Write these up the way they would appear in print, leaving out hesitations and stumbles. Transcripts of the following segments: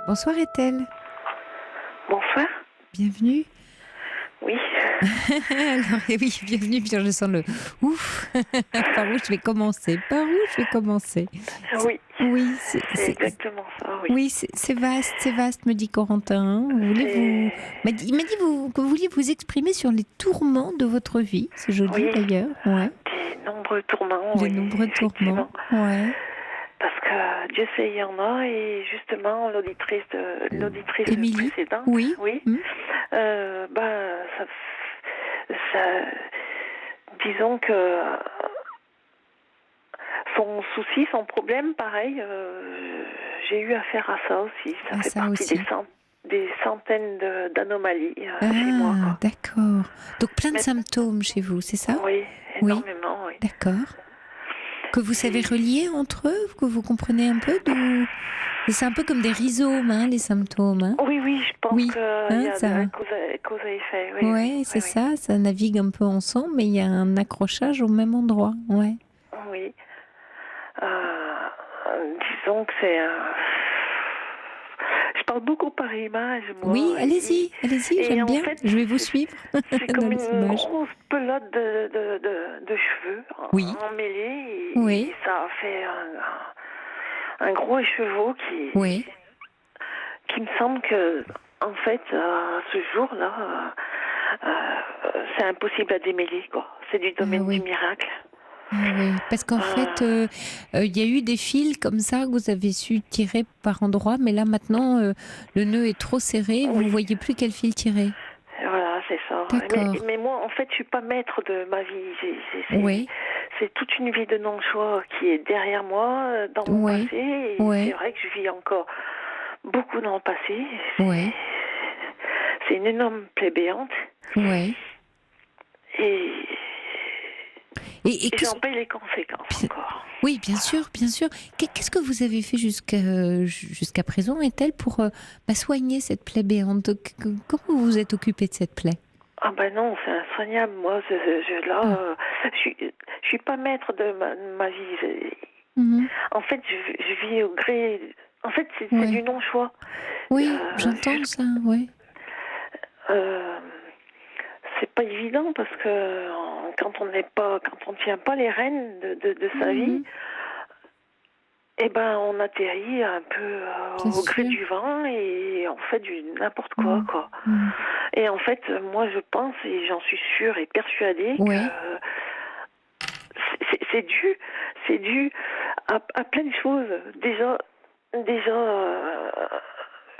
Bonsoir Ethel, Bonsoir. bienvenue. Oui. Alors, oui, bienvenue, bien je sens le ouf. Par où je vais commencer? Par où je vais commencer? Oui. Oui, C'est exactement ça, oui. oui, c'est vaste, me dit Corentin. Hein. C'est... Il m'a dit que vous vouliez vous exprimer sur les tourments de votre vie. C'est joli Oui. d'ailleurs, ouais. Des nombreux tourments, Les oui, nombreux tourments, effectivement. ouais. Parce que Dieu sait, il y en a, et justement, l'auditrice Émilie, précédente, oui. oui, Hmm. ça, disons que son souci, son problème, pareil, j'ai eu affaire à ça aussi. Ça Ah, fait ça partie aussi. des centaines d'anomalies chez moi, Ah, quoi. d'accord. Donc plein de Mais, symptômes chez vous, c'est ça? oui, Oui, énormément, oui. d'accord. Que vous savez Et- relier entre eux, que vous comprenez un peu d'où. C'est un peu comme des rhizomes, hein, les symptômes. Hein. Oui, oui, je pense Oui, qu'il y hein, a de la ça. cause à effet. Oui, oui, Ouais, oui, c'est oui. ça navigue un peu ensemble, mais il y a un accrochage au même endroit. Ouais. Oui. Euh, disons que c'est un... Je parle beaucoup par image, Oui, moi. allez-y, Et j'aime en bien. fait, Je vais vous c'est suivre c'est dans comme les une images. grosse pelote de cheveux Oui, emmêlés. Et oui, ça a fait un gros écheveau oui. qui me semble que, en fait, ce jour-là, c'est impossible à démêler, quoi. C'est du Ah domaine du oui. miracle. Ah oui, parce qu'en Euh, fait, il y a eu des fils comme ça que vous avez su tirer par endroits, mais là maintenant, le nœud est trop serré, vous oui, voyez plus quel fil tirer. voilà, c'est ça. D'accord. Mais moi, en fait, je suis pas maître de ma vie. Oui, C'est toute une vie de non-choix qui est derrière moi, dans mon passé. oui, Et c'est oui, vrai que je vis encore beaucoup dans le passé. oui, C'est une énorme plaie béante. oui. Et, Et et qu'est-ce j'en paye les conséquences encore. oui, bien sûr, bien sûr. Qu'est-ce que vous avez fait jusqu'à présent, est-elle, pour soigner cette plaie béante? Comment vous vous êtes occupé de cette plaie? Ah ben non, c'est insoignable. Moi, là, Ah, je suis pas maître de ma vie. mhm, En fait, je vis au gré. En fait, c'est du ouais. non-choix. Oui, j'entends ça, ouais. Euh, c'est pas évident parce que quand on tient pas les rênes de sa vie, Mhm, eh ben, on atterrit un peu bien au gré sûr. du vent et on fait du n'importe quoi, Mhm, quoi. mhm. Et en fait, moi, je pense et j'en suis sûre et persuadée que Ouais. c'est c'est dû à plein de choses. Déjà,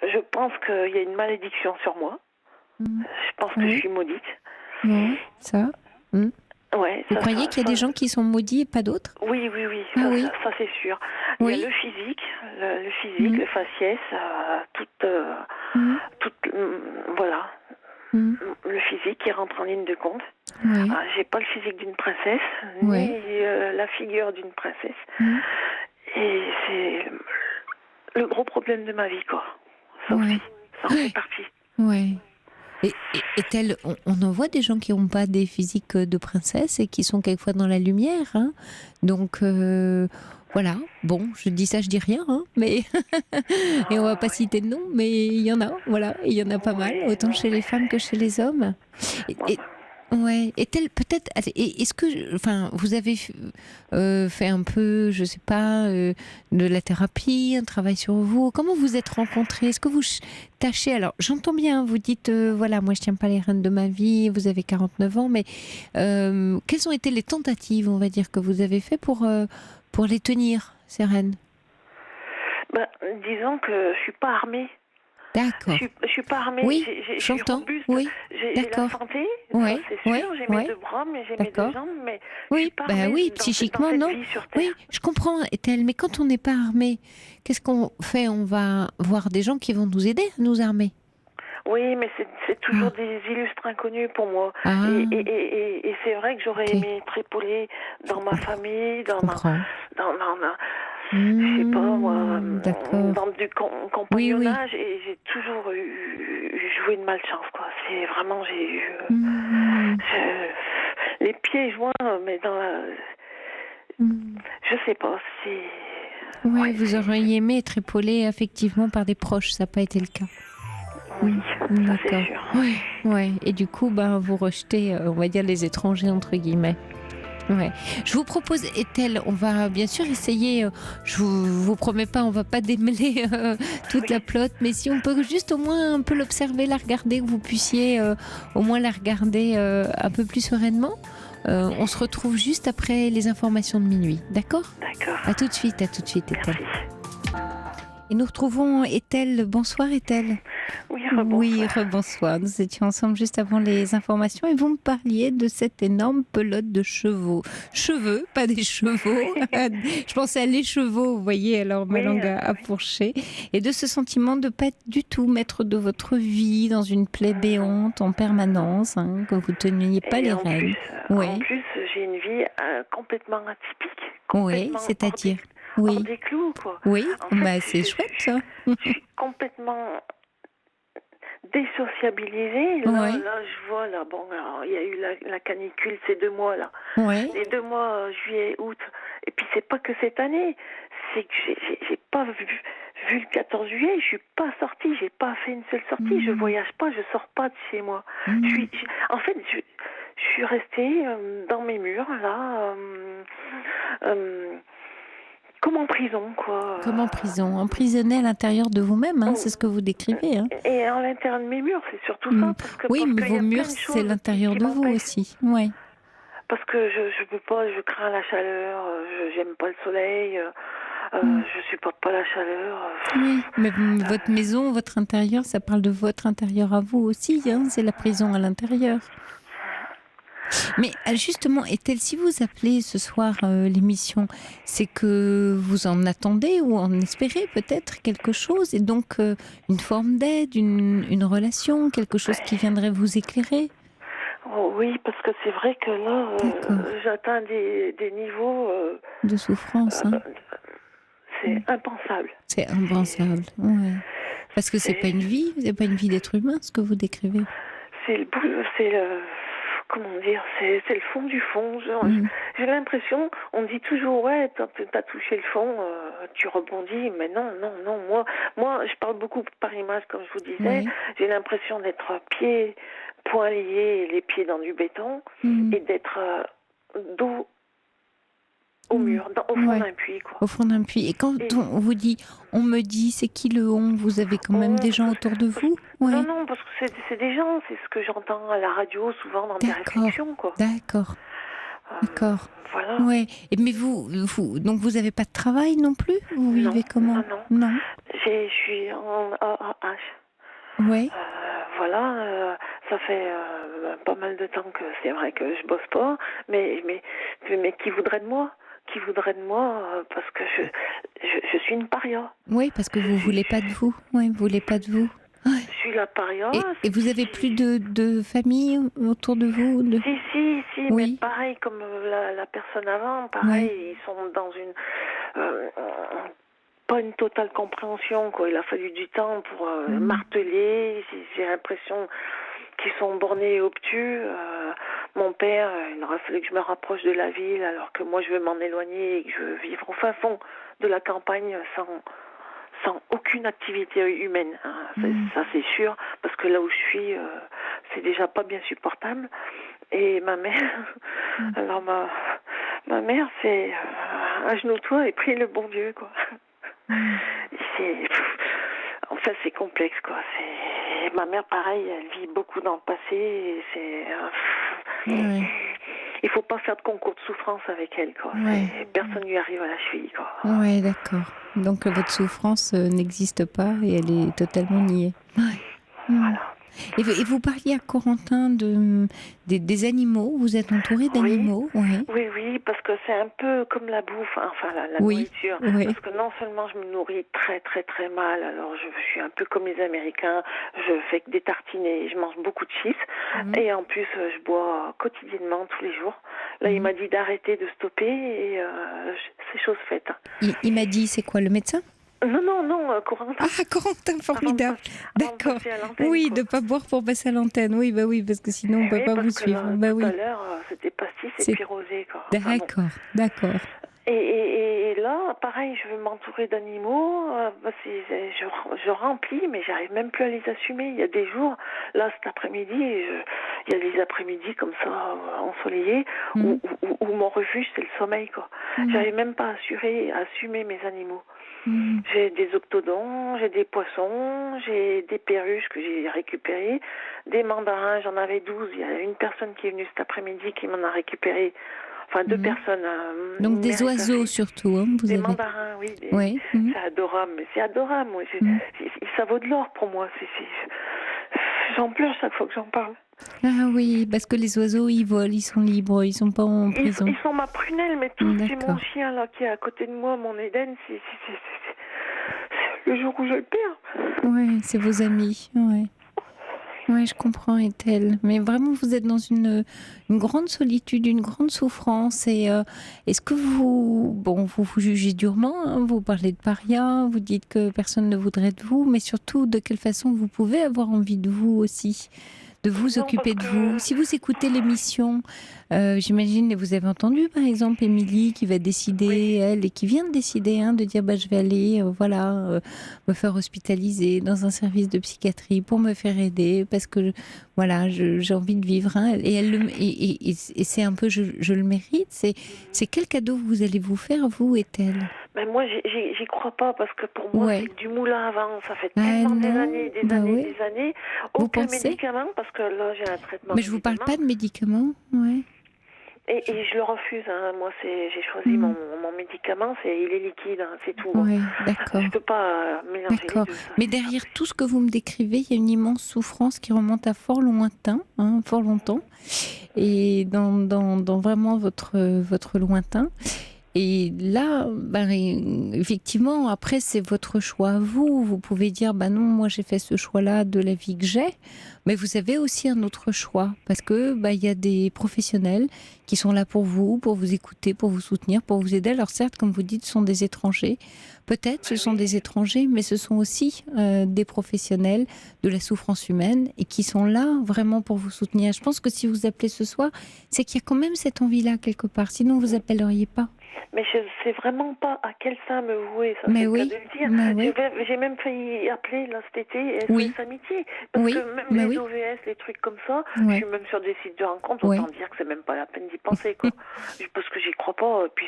je pense qu'il y a une malédiction sur moi. Mhm. Je pense que je Oui, suis maudite. ouais, ça. Mhm. Ouais, Vous croyez qu'il y a des gens qui sont maudits et pas d'autres? oui, oui, oui, Ah oui, ça c'est sûr. Il y a oui. le physique, Mhm, le faciès, mhm, voilà, mhm. le physique qui rentre en ligne de compte. Ouais, J'ai pas le physique d'une princesse, ouais. ni la figure d'une princesse. Mhm. Et c'est le gros problème de ma vie, quoi. Ça aussi, Ouais, ça en fait ouais, partie. ouais. Et on en voit des gens qui n'ont pas des physiques de princesse et qui sont quelquefois dans la lumière. Hein. Donc, voilà. Bon, je dis ça, je dis rien. Hein, mais et on va Ah, pas citer de nom, mais il y en a. Voilà, il y en a pas mal, oui, autant non, chez les mais femmes que chez les hommes. moi, Ouais. Est-elle peut-être. Est-ce que, enfin, vous avez fait un peu, je sais pas, de la thérapie, un travail sur vous. Comment vous êtes rencontrés? Est-ce que vous tâchez? Alors, j'entends bien. Vous dites, voilà, moi, je tiens pas les rênes de ma vie. Vous avez 49 ans, mais quelles ont été les tentatives, on va dire, que vous avez fait pour les tenir ces rênes? bah, disons que je suis pas armée. D'accord. Je suis pas armée. Oui, Je suis j'entends. robuste. Oui, J'ai la d'accord. santé, ça Ouais, c'est ouais, sûr. J'ai mes ouais. deux bras, mais j'ai mes deux D'accord. jambes, mais je suis Oui, pas bah armée oui, dans psychiquement, cette non. vie sur Oui, Terre. je comprends, Ethel, mais quand on n'est pas armé, qu'est-ce qu'on fait? On va voir des gens qui vont nous aider à nous armer. Oui, mais c'est toujours Ah, des illustres inconnus pour moi. ah, Et c'est vrai que j'aurais ok, aimé être épaulée je dans ma comprends, famille, je comprends. dans je sais pas moi, D'accord. dans du Oui, oui. compagnonnage, et j'ai toujours joué de malchance, quoi. C'est vraiment, j'ai eu Hmm, les pieds joints, mais dans la, hmm. je sais pas, c'est, Oui, vous auriez aimé être épaulé effectivement par des proches, ça n'a pas été le cas. Oui, ça c'est D'accord. sûr. Oui, ouais. Et du coup, vous rejetez, on va dire, les étrangers entre guillemets. Ouais. Je vous propose, Ethel, on va bien sûr essayer, je vous promets pas, on va pas démêler toute la plotte, mais si on peut juste au moins un peu l'observer, la regarder, que vous puissiez au moins la regarder un peu plus sereinement. On se retrouve juste après les informations de minuit, d'accord ? D'accord. À tout de suite, Ethel. Merci. Et nous retrouvons Ethel. Bonsoir, Ethel. Oui, rebonsoir. Oui, rebonsoir. Nous étions ensemble juste avant les informations et vous me parliez de cette énorme pelote de chevaux. Cheveux, pas des chevaux. Je pensais à les chevaux, vous voyez, alors ma langue a fourché. Et de ce sentiment de ne pas être du tout maître de votre vie, dans une plaie béante en permanence, que vous ne teniez pas les rênes. En plus, j'ai une vie complètement atypique. Oui, c'est-à-dire hors des clous, quoi. Oui, en fait, c'est chouette, ça. Je suis complètement désociabilisée. Là, je vois, là, bon, alors, il y a eu la canicule ces 2 mois, là. Les 2 mois, juillet, août. Et puis, c'est pas que cette année. C'est que j'ai pas vu le 14 juillet, je suis pas sortie, j'ai pas fait une seule sortie. Je voyage pas, je sors pas de chez moi. En fait, je suis restée dans mes murs, là, comme en prison, quoi. Comme en prison, emprisonné à l'intérieur de vous-même, c'est ce que vous décrivez. Et à l'intérieur de mes murs, c'est surtout ça. Oui, mais vos murs, c'est l'intérieur de vous aussi. Oui. Parce que je peux pas, je crains la chaleur, j'aime pas le soleil, je supporte pas la chaleur. Oui, mais votre maison, votre intérieur, ça parle de votre intérieur à vous aussi, c'est la prison à l'intérieur. Mais justement, Ethel, si vous appelez ce soir l'émission, c'est que vous en attendez ou en espérez peut-être quelque chose, et donc une forme d'aide, une relation, quelque chose qui viendrait vous éclairer. Oh, oui, parce que c'est vrai que là, j'atteins des niveaux de souffrance. C'est impensable. C'est impensable, oui. Parce que c'est pas une vie d'être humain, ce que vous décrivez. Comment dire, c'est le fond du fond. J'ai l'impression, on dit toujours, ouais, t'as touché le fond, tu rebondis, mais non, moi, je parle beaucoup par image, comme je vous disais, j'ai l'impression d'être poings liés, les pieds dans du béton, et d'être dos au mur, au fond d'un puits, quoi. Au fond d'un puits. Et quand on vous dit, on me dit, c'est qui le on ? Vous avez quand même des gens autour de vous ? Non, parce que c'est des gens, c'est ce que j'entends à la radio, souvent dans des réflexions, quoi. D'accord. Voilà. Ouais. Mais vous, donc vous n'avez pas de travail non plus ? Vous vivez comment ? Non. Je suis en AAH. Oui. Voilà, ça fait pas mal de temps que c'est vrai que je bosse pas, mais qui voudrait de moi ? Qui voudrait de moi parce que je suis une paria. Oui, parce que vous voulez pas de vous. Oui, vous voulez pas de vous. Ouais. Je suis la paria. Et vous avez plus de famille autour de vous Si, mais pareil comme la personne avant, pareil, ils sont dans une pas une totale compréhension, quoi. Il a fallu du temps pour marteler. J'ai l'impression qu'ils sont bornés et obtus. Mon père, il aurait fallu que je me rapproche de la ville, alors que moi je veux m'en éloigner et que je veux vivre au fin fond de la campagne sans aucune activité humaine. Ça c'est sûr, parce que là où je suis, c'est déjà pas bien supportable. Et ma mère, alors ma mère, c'est agenouille-toi et prie le bon Dieu, quoi. Enfin, c'est complexe, quoi. Ma mère, pareil, elle vit beaucoup dans le passé. Et il faut pas faire de concours de souffrance avec elle, quoi. Personne lui arrive à la cheville, quoi. Oui, d'accord. Donc votre souffrance n'existe pas et elle est totalement niée. Voilà. Et vous parliez à Corentin des animaux. Vous êtes entouré d'animaux, Oui, parce que c'est un peu comme la bouffe, enfin la nourriture. Parce que non seulement je me nourris très très très mal, alors je suis un peu comme les Américains, je fais que des tartinés, je mange beaucoup de chips, et en plus je bois quotidiennement tous les jours. Là il m'a dit d'arrêter, de stopper, et c'est chose faite. Il m'a dit, c'est quoi, le médecin ? Non, Corentin. Ah, Corentin, formidable. D'accord. Oui, de ne pas boire pour passer à l'antenne. Oui, parce que sinon on ne peut pas vous suivre. Tout à l'heure, c'était pastis et puis rosé. D'accord. Et là, pareil, je veux m'entourer d'animaux. Je remplis, mais j'arrive même plus à les assumer. Il y a des jours, là, cet après-midi, il y a des après-midi comme ça, ensoleillés, où mon refuge, c'est le sommeil, quoi. J'arrive même pas à assumer mes animaux. J'ai des octodons, j'ai des poissons, j'ai des perruches que j'ai récupérées, des mandarins, j'en avais 12. Il y a une personne qui est venue cet après-midi qui m'en a récupéré. Enfin, 2 personnes. Donc des oiseaux surtout, hein, vous des avez. mandarins, oui. Oui. C'est adorable, mais c'est adorable. Moi, ça vaut de l'or pour moi. J'en pleure chaque fois que j'en parle. Ah oui, parce que les oiseaux, ils volent, ils sont libres, ils sont pas en prison. Ils sont ma prunelle, mais tout, c'est mon chien là qui est à côté de moi, mon Éden. C'est le jour où je le perds. Oui, c'est vos amis, ouais. Oui, je comprends, Ethel. Mais vraiment, vous êtes dans une grande solitude, une grande souffrance. Et est-ce que vous jugez durement, hein, vous parlez de paria, vous dites que personne ne voudrait de vous, mais surtout, de quelle façon vous pouvez avoir envie de vous aussi, de vous occuper de vous. Si vous écoutez l'émission, j'imagine, et vous avez entendu par exemple Émilie qui va décider, elle, et qui vient de décider de dire je vais aller me faire hospitaliser dans un service de psychiatrie pour me faire aider parce que j'ai envie de vivre. Et c'est un peu je le mérite. C'est quel cadeau vous allez vous faire, vous, Ethel? Ben moi, j'y crois pas parce que pour moi, c'est du moulin à vent. Ça fait tellement des années. Aucun médicament parce que là, j'ai un traitement. Mais je vous parle pas de médicaments, ouais. Et je le refuse. Moi, j'ai choisi mon médicament. Il est liquide, c'est tout. Oui, d'accord. Je peux pas mélanger les deux. Mais derrière tout ce que vous me décrivez, il y a une immense souffrance qui remonte à fort lointain, fort longtemps, et dans vraiment votre lointain. Et là, effectivement, après, c'est votre choix à vous. Vous pouvez dire, non, moi j'ai fait ce choix-là de la vie que j'ai. Mais vous avez aussi un autre choix. Parce que il y a des professionnels qui sont là pour vous écouter, pour vous soutenir, pour vous aider. Alors certes, comme vous dites, ce sont des étrangers. Peut-être ce sont des étrangers, mais ce sont aussi des professionnels de la souffrance humaine et qui sont là vraiment pour vous soutenir. Je pense que si vous appelez ce soir, c'est qu'il y a quand même cette envie-là quelque part. Sinon, vous appelleriez pas. Mais je sais vraiment pas à quel sein me vouer, ça mais c'est oui, le cas de le dire. J'ai même failli appeler là cet été SOS Amitié. Parce que même les OVS, les trucs comme ça, je suis même sur des sites de rencontres, autant dire que c'est même pas la peine d'y penser, quoi. Parce que j'y crois pas, puis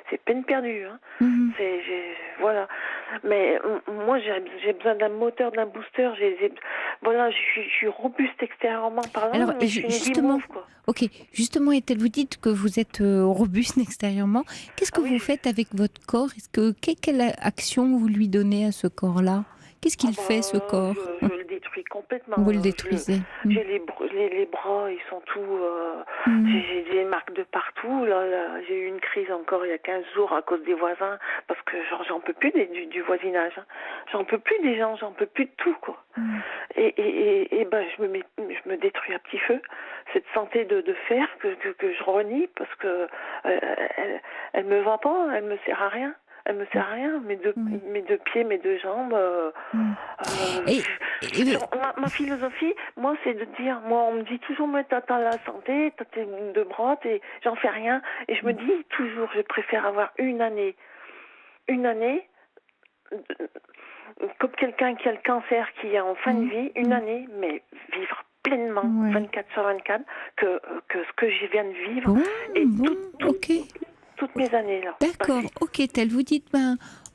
c'est peine perdue. Voilà. Mais moi j'ai besoin d'un moteur, d'un booster, je suis robuste extérieurement parlant, alors, mais je suis justement, quoi. Ok, justement, Ethel, vous dites que vous êtes robuste extérieurement. Qu'est-ce que vous faites avec votre corps? Quelle action vous lui donnez à ce corps-là? Qu'est-ce qu'il fait, ce corps? Je le détruis complètement. Vous le détruisez. J'ai les bras, ils sont tout... J'ai des marques de partout. Là, j'ai eu une crise encore il y a 15 jours à cause des voisins, parce que j'en peux plus du voisinage. J'en peux plus des gens, j'en peux plus de tout, quoi. Et je me détruis à petit feu. Cette santé de fer que je renie, parce que elle me va pas, elle me sert à rien. Elle me sert à rien, mes deux pieds, mes deux jambes. Ma philosophie, moi, c'est de dire, on me dit toujours, mais t'as la santé, t'as tes deux bras, j'en fais rien. Et je me dis toujours, je préfère avoir une année, comme quelqu'un qui a le cancer, qui est en fin de vie, une année, mais vivre pleinement, 24 sur 24, que ce que je viens de vivre. Toutes mes années là. D'accord, ok, Ethel, vous dites,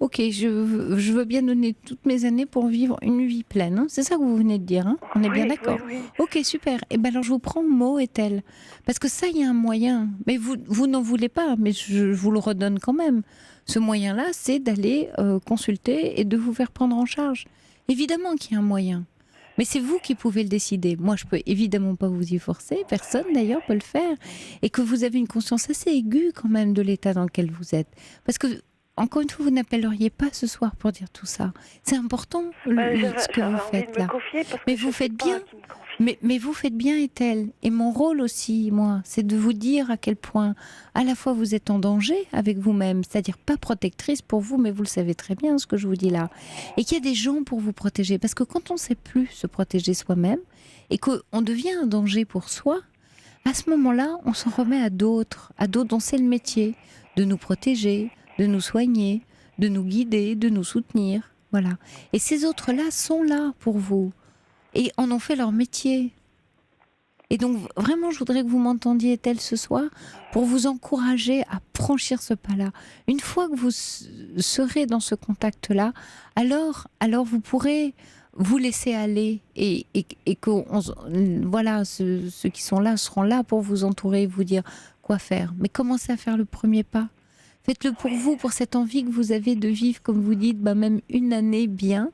ok, je veux bien donner toutes mes années pour vivre une vie pleine. Hein. C'est ça que vous venez de dire, hein? On est bien d'accord. Oui. Ok, super. Et alors je vous prends au mot, Ethel, parce que ça, il y a un moyen. Mais vous n'en voulez pas, mais je vous le redonne quand même. Ce moyen-là, c'est d'aller consulter et de vous faire prendre en charge. Évidemment qu'il y a un moyen. Mais c'est vous qui pouvez le décider. Moi, je peux évidemment pas vous y forcer. Personne, d'ailleurs, peut le faire. Et que vous avez une conscience assez aiguë, quand même, de l'état dans lequel vous êtes. Parce que, encore une fois, vous n'appelleriez pas ce soir pour dire tout ça. C'est important, ce que vous faites là. Mais vous faites bien. Mais vous faites bien, Ethel. Et mon rôle aussi, moi, c'est de vous dire à quel point, à la fois, vous êtes en danger avec vous-même, c'est-à-dire pas protectrice pour vous, mais vous le savez très bien, ce que je vous dis là. Et qu'il y a des gens pour vous protéger. Parce que quand on ne sait plus se protéger soi-même, et qu'on devient un danger pour soi, à ce moment-là, on s'en remet à d'autres dont c'est le métier de nous protéger, de nous soigner, de nous guider, de nous soutenir. Voilà. Et ces autres-là sont là pour vous et en ont fait leur métier. Et donc, vraiment, je voudrais que vous m'entendiez tel ce soir pour vous encourager à franchir ce pas-là. Une fois que vous serez dans ce contact-là, alors vous pourrez vous laisser aller et que voilà, ceux qui sont là seront là pour vous entourer et vous dire quoi faire. Mais commencez à faire le premier pas. Faites-le pour vous, pour cette envie que vous avez de vivre, comme vous dites, même une année bien.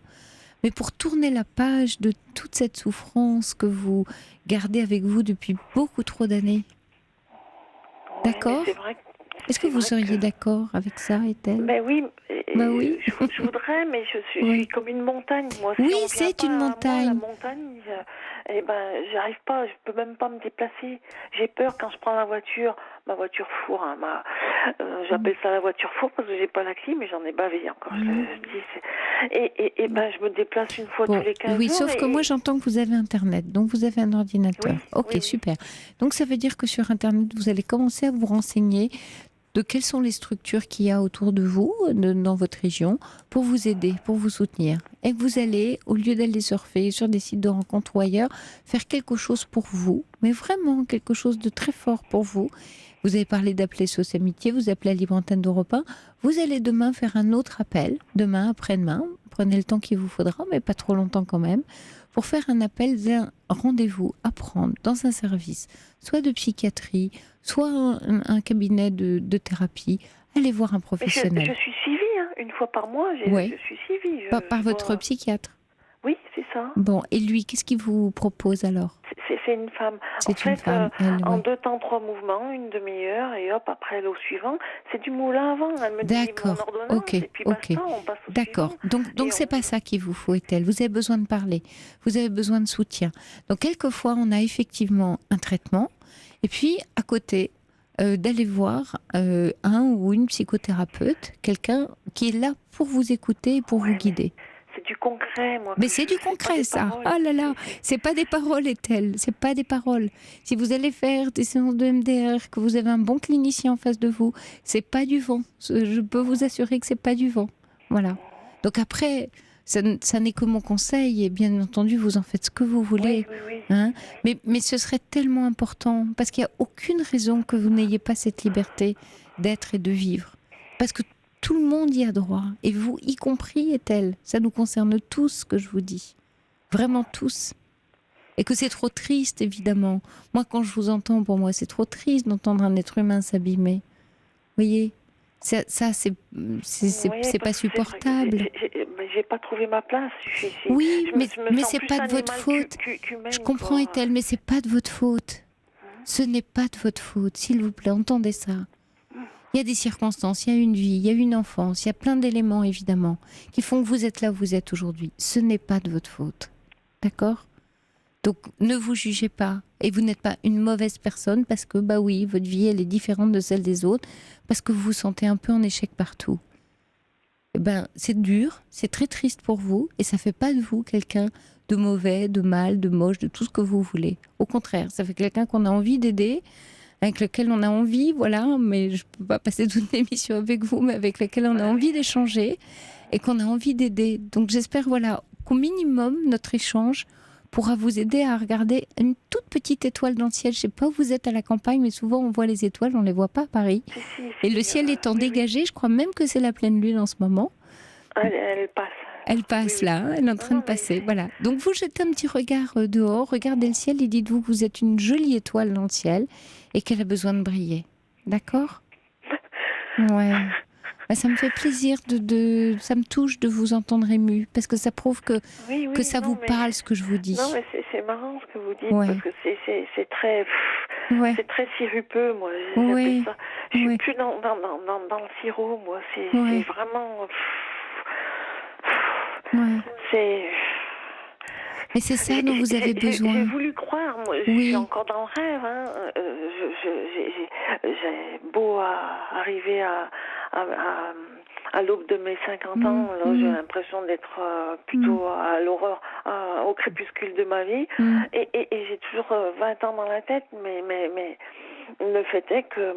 Mais pour tourner la page de toute cette souffrance que vous gardez avec vous depuis beaucoup trop d'années. D'accord ? Est-ce que vous seriez d'accord avec ça, Ethel ? Ben oui, oui. Je voudrais, mais je suis comme une montagne, moi. Oui, c'est une montagne. La montagne, j'arrive pas, je peux même pas me déplacer. J'ai peur quand je prends la voiture, ma voiture four, hein, j'appelle ça la voiture four parce que j'ai pas la clé, mais j'en ai bavé encore. Je me déplace une fois tous les 15 jours. Oui, sauf que moi j'entends que vous avez Internet, donc vous avez un ordinateur. Oui, ok, super. Donc ça veut dire que sur Internet, vous allez commencer à vous renseigner de quelles sont les structures qu'il y a autour de vous, dans votre région, pour vous aider, pour vous soutenir. Et que vous allez, au lieu d'aller surfer sur des sites de rencontres ou ailleurs, faire quelque chose pour vous, mais vraiment quelque chose de très fort pour vous. Vous avez parlé d'appeler SOS Amitié, vous appelez la Libre Antenne d'Europe 1. Vous allez demain faire un autre appel, demain, après-demain. Prenez le temps qu'il vous faudra, mais pas trop longtemps quand même, pour faire un appel d'un rendez-vous à prendre dans un service, soit de psychiatrie, soit un cabinet de thérapie. Allez voir un professionnel. Je suis suivie, hein, une fois par mois, je suis suivie. Par votre psychiatre ? Oui, c'est ça. Bon, et lui, qu'est-ce qu'il vous propose alors ? C'est une femme. C'est une femme. En 2 temps, 3 mouvements, une demi-heure, et hop, après elle au suivant. C'est du moulin à vent. Elle me dit mon ordonnance, et puis basta, on passe au D'accord. suivant. Donc c'est pas ça qu'il vous faut, Ethel. Vous avez besoin de parler. Vous avez besoin de soutien. Donc quelquefois, on a effectivement un traitement, et puis à côté, d'aller voir un ou une psychothérapeute, quelqu'un qui est là pour vous écouter et pour vous guider. C'est du concret, moi. Mais c'est du concret, ça. Ah là là, c'est pas des paroles, Ethel. C'est pas des paroles. Si vous allez faire des séances de MDR, que vous avez un bon clinicien en face de vous, c'est pas du vent. Je peux vous assurer que c'est pas du vent. Voilà. Donc après, ça n'est que mon conseil, et bien entendu, vous en faites ce que vous voulez. Oui. Hein, mais ce serait tellement important, parce qu'il n'y a aucune raison que vous n'ayez pas cette liberté d'être et de vivre. Parce que tout le monde y a droit, et vous y compris, Ethel. Ça nous concerne tous, ce que je vous dis. Vraiment tous. Et que c'est trop triste, évidemment. Moi, quand je vous entends, pour moi, c'est trop triste d'entendre un être humain s'abîmer. Vous voyez ? Ça, c'est pas supportable. J'ai pas trouvé ma place. Oui, mais c'est pas de votre faute. Je comprends, Ethel, mais c'est pas de votre faute. Ce n'est pas de votre faute. S'il vous plaît, entendez ça. Il y a des circonstances, il y a une vie, il y a une enfance, il y a plein d'éléments, évidemment, qui font que vous êtes là où vous êtes aujourd'hui. Ce n'est pas de votre faute. D'accord ? Donc, ne vous jugez pas. Et vous n'êtes pas une mauvaise personne parce que, oui, votre vie, elle est différente de celle des autres, parce que vous vous sentez un peu en échec partout. C'est dur, c'est très triste pour vous, et ça fait pas de vous quelqu'un de mauvais, de mal, de moche, de tout ce que vous voulez. Au contraire, ça fait quelqu'un qu'on a envie d'aider, avec lequel on a envie, voilà, mais je ne peux pas passer toute l'émission avec vous, mais avec lequel on a envie d'échanger et qu'on a envie d'aider. Donc j'espère, voilà, qu'au minimum, notre échange pourra vous aider à regarder une toute petite étoile dans le ciel. Je ne sais pas où vous êtes à la campagne, mais souvent on voit les étoiles, on ne les voit pas à Paris. Et le ciel étant dégagé, je crois même que c'est la pleine lune en ce moment. Elle passe. Elle passe là, elle est en train de passer. Voilà. Donc vous jetez un petit regard dehors, regardez le ciel et dites-vous que vous êtes une jolie étoile dans le ciel et qu'elle a besoin de briller. D'accord ? Ouais. Ça me fait plaisir, ça me touche de vous entendre ému, parce que ça prouve que ça vous parle, ce que je vous dis. Non, mais c'est marrant ce que vous dites, parce que c'est très... C'est très sirupeux, moi. J'appelle ça. Je suis plus dans le sirop, moi. C'est vraiment... Mais c'est ça dont vous avez besoin. J'ai voulu croire, moi, je suis encore dans le rêve. Hein. J'ai beau arriver à l'aube de mes 50 ans, là, j'ai l'impression d'être plutôt à l'aurore, au crépuscule de ma vie. Et j'ai toujours 20 ans dans la tête, mais le fait est que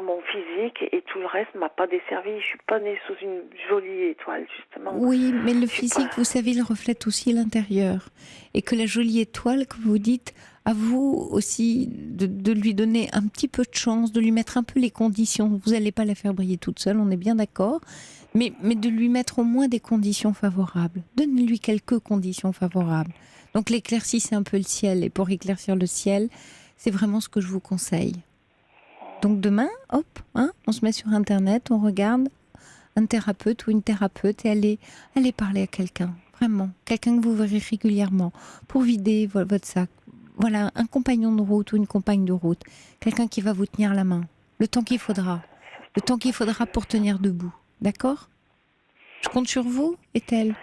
mon physique et tout le reste m'a pas desservi. Je suis pas née sous une jolie étoile, justement. Oui, mais le physique, vous savez, il reflète aussi l'intérieur. Et que la jolie étoile, comme vous dites, à vous aussi de lui donner un petit peu de chance, de lui mettre un peu les conditions. Vous n'allez pas la faire briller toute seule, on est bien d'accord. Mais de lui mettre au moins des conditions favorables. Donnez-lui quelques conditions favorables. Donc l'éclaircissez un peu le ciel. Et pour éclaircir le ciel, c'est vraiment ce que je vous conseille. Donc demain, hop, on se met sur Internet, on regarde un thérapeute ou une thérapeute et allez parler à quelqu'un, vraiment, quelqu'un que vous verrez régulièrement pour vider votre sac. Voilà, un compagnon de route ou une compagne de route, quelqu'un qui va vous tenir la main, le temps qu'il faudra pour tenir debout, d'accord? Je compte sur vous, Ethel.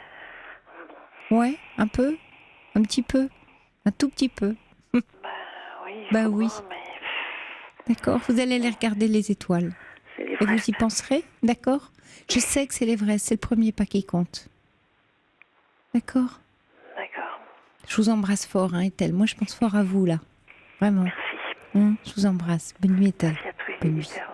Ouais, un peu, un petit peu, un tout petit peu. Oui. Mais... D'accord, vous allez aller regarder les étoiles. Et vous y penserez, d'accord? Je sais que c'est l'Everest, c'est le premier pas qui compte. D'accord? D'accord. Je vous embrasse fort, Ethel. Moi, je pense fort à vous, là. Vraiment. Merci. Je vous embrasse. Bonne nuit, Ethel. Merci à tous les Bonne nuit. éditeurs.